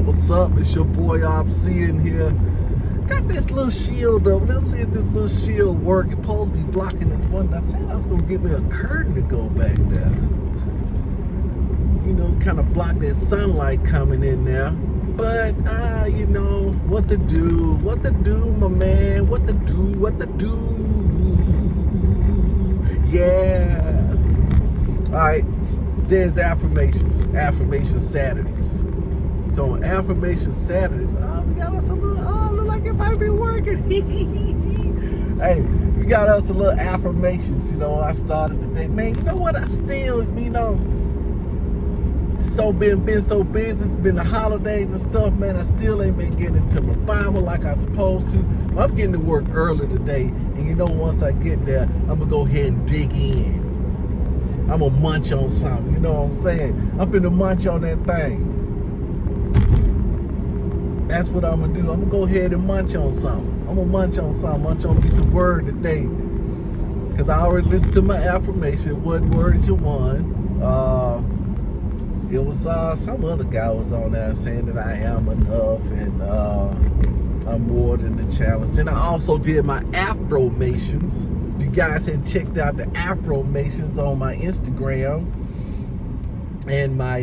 What's up? It's your boy RC in here. Got this little shield up. Let's see if this little shield work. It's supposed to be blocking this one. I said I was gonna get me a curtain to go back there. You know, kind of block that sunlight coming in there. But you know, what to do, my man, what to do. Yeah. Alright, there's affirmation Saturdays. So on affirmation Saturdays, we got us a little, look like it might be working. Hey, we got us a little affirmations. You know, I started today. Man, you know what? I still, you know, been so busy. It's been the holidays and stuff, man. I still ain't been getting into my Bible like I supposed to. I'm getting to work early today, and you know, once I get there, I'm gonna go ahead and dig in. I'm gonna munch on something. You know what I'm saying? I'm gonna munch on that thing. That's what I'm gonna do. I'm gonna go ahead and munch on something. I'm gonna munch on me some word today. Cause I already listened to my affirmation. What word is your one? It was some other guy was on there saying that I am enough and I'm more than the challenge. Then I also did my affirmations. If you guys had checked out the affirmations on my Instagram and my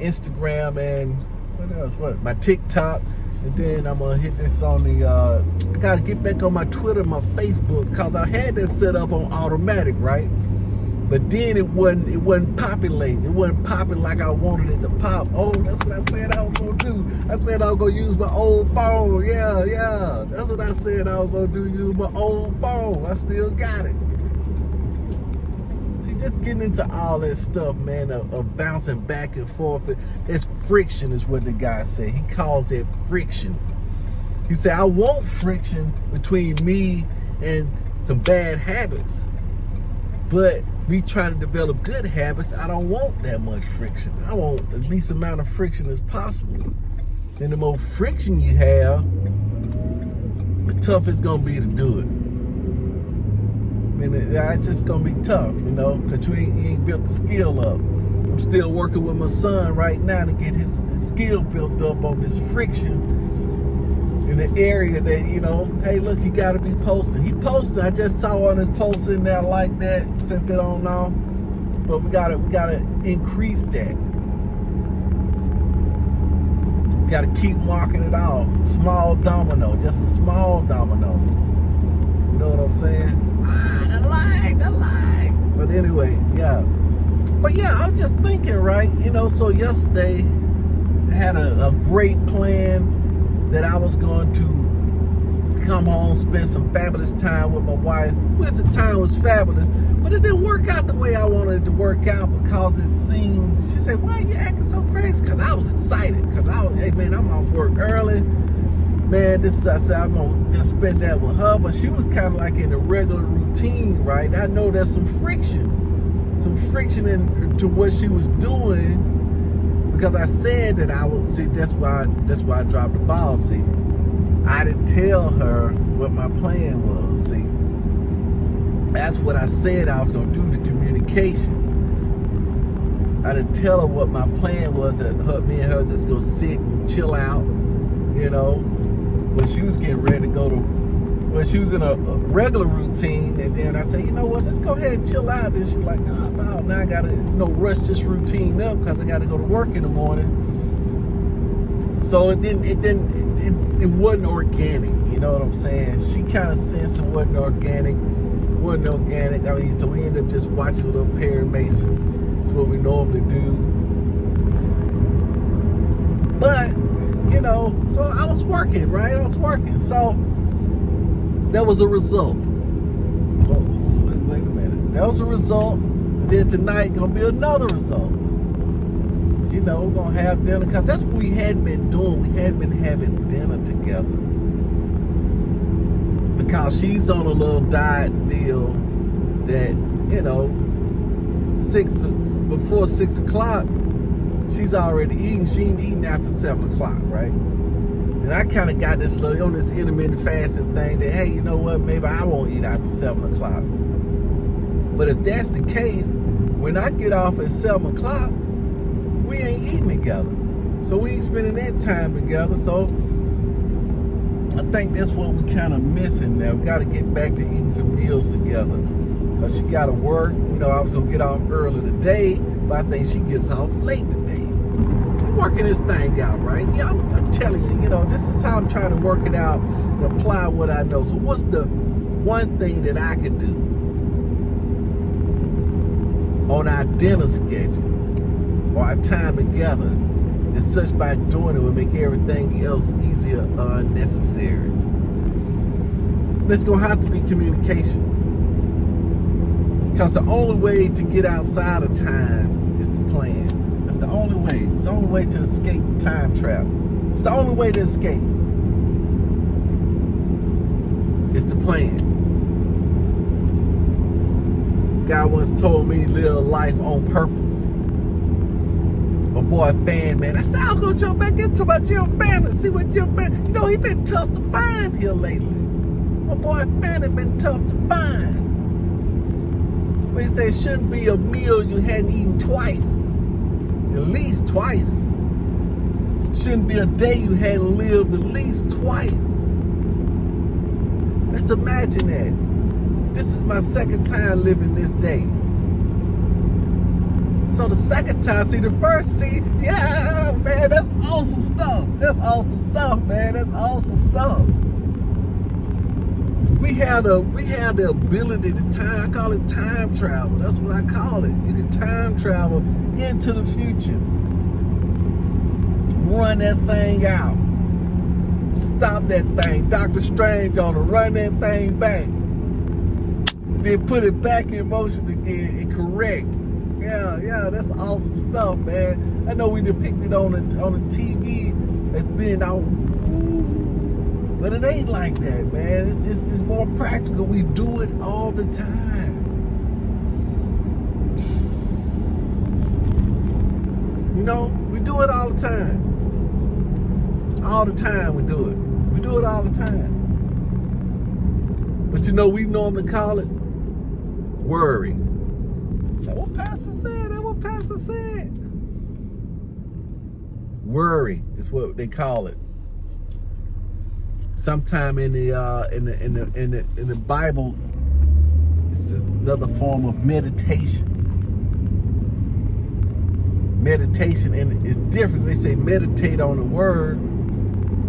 Instagram and what else? My TikTok. And then I'm gonna hit this on the I gotta get back on my Twitter, my Facebook, because I had that set up on automatic, right? But then it wasn't populating. It wasn't popping like I wanted it to pop. Oh, that's what I said I was gonna do. I said I was gonna use my old phone. Yeah. That's what I said I was gonna do, use my old phone. I still got it. See, just getting into all that stuff, man, of bouncing back and forth. It's friction is what the guy said. He calls it friction. He said, I want friction between me and some bad habits. But me trying to develop good habits, I don't want that much friction. I want the least amount of friction as possible. And the more friction you have, the tougher it's gonna be to do it. I mean, it's just gonna be tough, you know, because you ain't built the skill up. I'm still working with my son right now to get his skill built up on this friction in the area that, you know, hey, look, you gotta be posting. He posted. I just saw one of his posts in there like that, sent it on now. But we gotta increase that. We gotta keep marking it out. Small domino, just a small domino. You know what I'm saying? The lie. But anyway, yeah. But yeah, I was just thinking, right? You know, so yesterday I had a great plan that I was going to come home, spend some fabulous time with my wife. Which the time was fabulous, but it didn't work out the way I wanted it to work out because it seemed, she said, why are you acting so crazy? Because I was excited, because hey man, I'm off work early. Man, I said, I'm going to just spend that with her, but she was kind of like in a regular routine, right? I know there's some friction into what she was doing. Because I said that I would see, that's why I dropped the ball. See, I didn't tell her what my plan was. See, that's what I said I was gonna do, the communication. I didn't tell her what my plan was, to me and her just go sit and chill out, you know. But she was getting ready to go to, well, she was in a regular routine, and then I said, you know what, let's go ahead and chill out. Then she was like, oh, no, now I gotta, you know, rush this routine up because I gotta go to work in the morning. So it wasn't organic. You know what I'm saying? She kind of sensed it wasn't organic. I mean, so we ended up just watching a little Perry Mason. It's what we normally do. But you know, so I was working, right? So that was a result. Oh, wait a minute. That was a result. And then tonight gonna be another result. You know, we're gonna have dinner, because that's what we hadn't been doing. We hadn't been having dinner together. Because she's on a little diet deal that, you know, before 6 o'clock, she's already eating. She ain't eating after 7 o'clock, right? And I kind of got this little, on this intermittent fasting thing that, hey, you know what, maybe I won't eat after 7 o'clock. But if that's the case, when I get off at 7 o'clock, we ain't eating together. So we ain't spending that time together. So I think that's what we kind of missing now. We got to get back to eating some meals together. Because she got to work. You know, I was going to get off early today, but I think she gets off late today. I'm working this thing out, right? Yeah, I'm telling you, you know, this is how I'm trying to work it out and apply what I know. So what's the one thing that I could do on our dinner schedule or our time together? And such by doing it will make everything else easier or unnecessary. It's going to have to be communication. Because the only way to get outside of time is to plan. That's the only way. It's the only way to escape time travel. It's the only way to escape. It's to plan. God once told me to live life on purpose. My boy Fan, man, I said I'll go jump back into my Jim Fan and see what Jim Fan, you know, he been tough to find here lately. My boy Fan has been tough to find. But he said it shouldn't be a meal you hadn't eaten twice, at least twice. Shouldn't be a day you hadn't lived at least twice. Let's imagine that. This is my second time living this day. So the second time, see the first, yeah, man, that's awesome stuff. That's awesome stuff, man. That's awesome stuff. We have the ability to time. I call it time travel. That's what I call it. You can time travel into the future. Run that thing out. Stop that thing. Dr. Strange on to run that thing back. Then put it back in motion again and correct. Yeah, that's awesome stuff, man. I know we depicted on the TV as being out, but it ain't like that, man. It's more practical. We do it all the time. You know, we do it all the time. All the time we do it. We do it all the time. But you know, we normally call it worry. That's what Pastor said. That's what Pastor said. Worry is what they call it. Sometime in the Bible, it's another form of meditation. Meditation, and it's different. They say meditate on the word.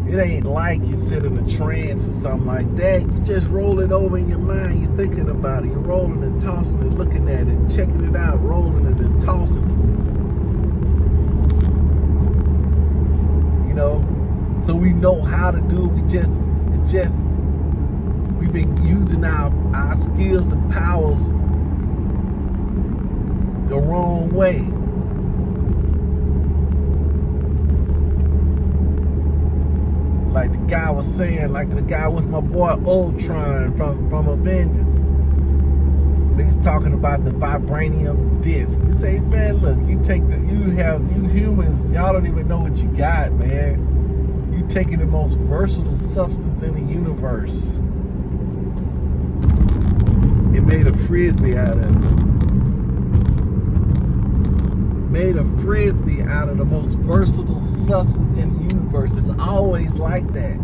It ain't like you sit in a trance or something like that. You just roll it over in your mind. You're thinking about it. You're rolling and tossing it, looking at it, checking it out, rolling it and tossing it. You know? So we know how to do it. We've been using our skills and powers the wrong way. Like the guy was saying, like the guy with my boy Ultron from Avengers. He was talking about the vibranium disc. He say, man, look, you humans, y'all don't even know what you got, man. You taking the most versatile substance in the universe. It made a frisbee out of it. Made a frisbee out of the most versatile substance in the universe. It's always like that.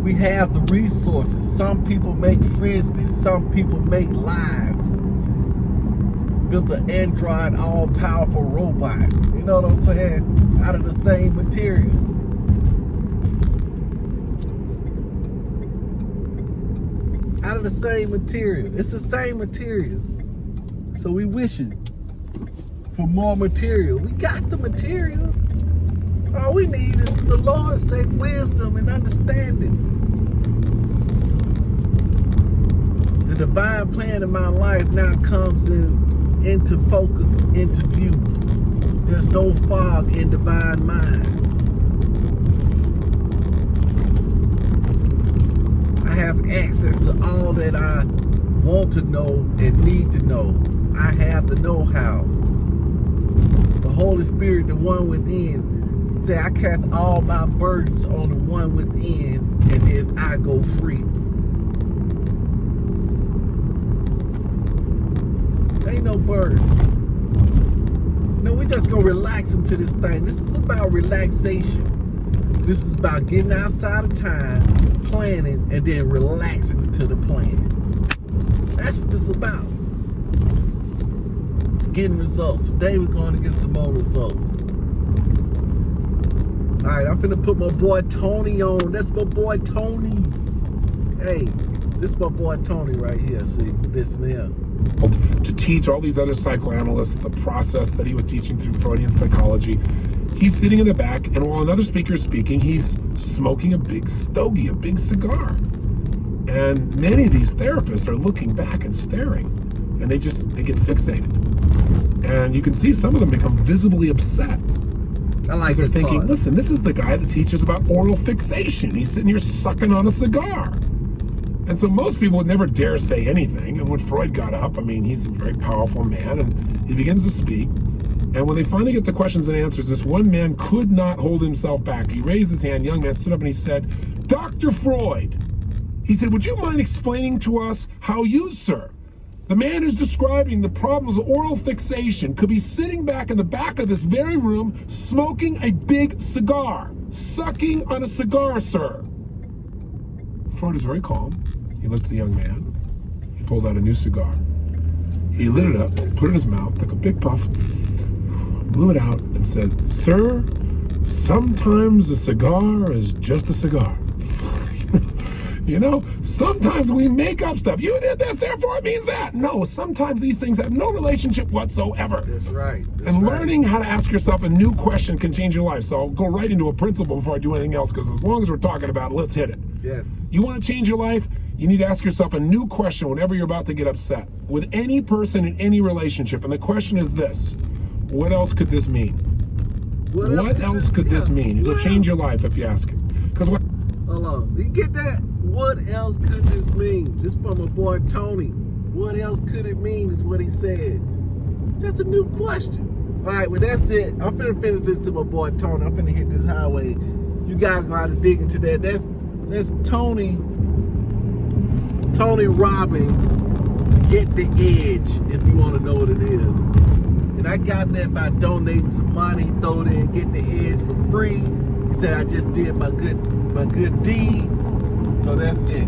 We have the resources. Some people make frisbees. Some people make lives. Built an android, all-powerful robot. You know what I'm saying? Out of the same material. Out of the same material. It's the same material. So we wishing for more material. We got the material. All we need is the Lord say wisdom and understanding. The divine plan in my life now comes into focus, into view. There's no fog in divine mind. I have access to all that I want to know and need to know. I have the know-how. The Holy Spirit, the one within, say I cast all my burdens on the one within, and then I go free. Ain't no burdens. No, we just gonna relax into this thing. This is about relaxation. This is about getting outside of time, planning, and then relaxing into the plan. That's what this is about. Getting results. Today we're going to get some more results. Alright, I'm finna put my boy Tony on. That's my boy Tony. Hey, this is my boy Tony right here. See, listen here. To teach all these other psychoanalysts the process that he was teaching through Freudian psychology. He's sitting in the back, and while another speaker is speaking, he's smoking a big stogie, a big cigar. And many of these therapists are looking back and staring, and they get fixated. And you can see some of them become visibly upset. I like they're this thinking, part. listen, this is the guy that teaches about oral fixation. He's sitting here sucking on a cigar. And so most people would never dare say anything. And when Freud got up, I mean, he's a very powerful man, and he begins to speak. And when they finally get the questions and answers, this one man could not hold himself back. He raised his hand, young man stood up, and he said, Dr. Freud, he said, would you mind explaining to us how you, sir, the man who's describing the problems of oral fixation, could be sitting back in the back of this very room, smoking a big cigar, sucking on a cigar, sir? Freud is very calm. He looked at the young man. He pulled out a new cigar. He lit it up, put it in his mouth, took a big puff, blew it out, and said, sir, sometimes a cigar is just a cigar. You know, sometimes we make up stuff. You did this, therefore it means that. No, sometimes these things have no relationship whatsoever. That's right. And learning how to ask yourself a new question can change your life. So I'll go right into a principle before I do anything else, because as long as we're talking about it, let's hit it. Yes. You want to change your life? You need to ask yourself a new question whenever you're about to get upset with any person in any relationship. And the question is this: what else could this mean? What else could this mean? It'll change your life if you ask it. Because what? Hold on. You get that? What else could this mean? This from my boy Tony. What else could it mean is what he said. That's a new question. All right, well, that's it. I'm finna finish this to my boy Tony. I'm finna hit this highway. You guys gonna have to dig into that. That's Tony Robbins, Get the Edge, if you want to know what it is. And I got that by donating some money. He threw it in Get the Edge for free. He said I just did my good deed. So that's it.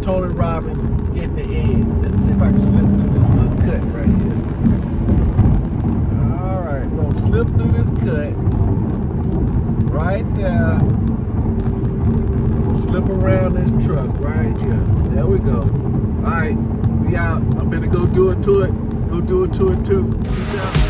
Tony Robbins, Get the Edge. Let's see if I can slip through this little cut right here. Alright, we're gonna slip through this cut. Right there. Slip around this truck right here. There we go. Alright, we out. I'm gonna go do it to it. Go do it to it too. Peace out.